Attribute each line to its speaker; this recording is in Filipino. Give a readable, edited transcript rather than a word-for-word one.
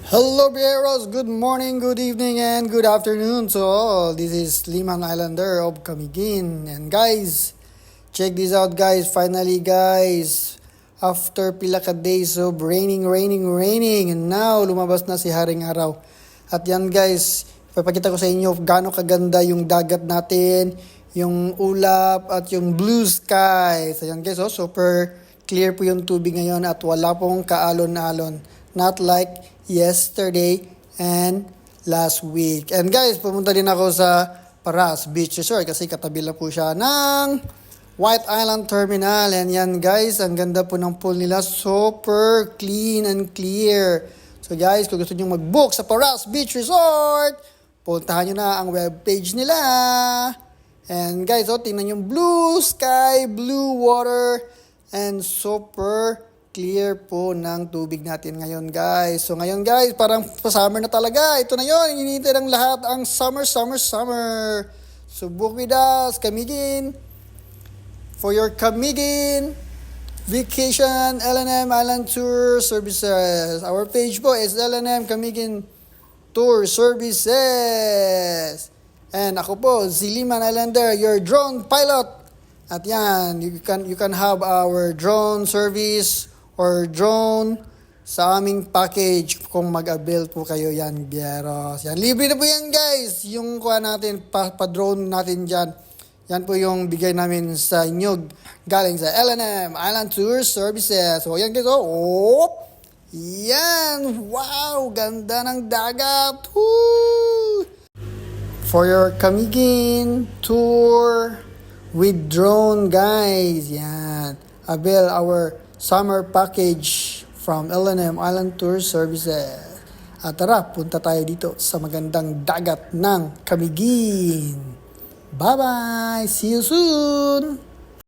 Speaker 1: Hello, Bieros! Good morning, good evening, and good afternoon to all. This is Liman Islander of Camiguin. And guys, check this out guys. Finally guys, after pila ka days of raining, and now lumabas na si Haring Araw. At yan guys, papakita ko sa inyo gaano kaganda yung dagat natin, yung ulap, at yung blue sky. So yan guys, super clear po yung tubig ngayon at wala pong kaalon-alon. Not like yesterday and last week. And guys, pumunta din ako sa Paras Beach Resort kasi katabi lang po siya ng White Island Terminal. And yan guys, ang ganda po ng pool nila. Super clean and clear. So guys, kung gusto nyo mag-book sa Paras Beach Resort, puntahan nyo na ang webpage nila. And guys, tingnan yung blue sky, blue water, and super clear po ng tubig natin ngayon guys. So ngayon guys, parang pa-summer na talaga. Ito na yon, hinihintay ng lahat ang summer. So book with us, Camiguin, for your Camiguin Vacation L&M Island Tour Services. Our page po is L&M Camiguin Tour Services. And ako po, Ziliman Islander, your drone pilot. At yan, you can have our drone service or drone sa aming package kung mag-avail po kayo yan, Bieros. Yan, libre na po yan guys. Yung kuha natin, pa-drone natin dyan. Yan po yung bigay namin sa inyo galing sa L&M Island Tour Services. So yan guys, yan, wow, ganda ng dagat. Woo! For your Camiguin tour with drone guys, yan. Avail our summer package from L&M Island Tour Services. At tara, punta tayo dito sa magandang dagat ng Camiguin. Bye-bye! See you soon!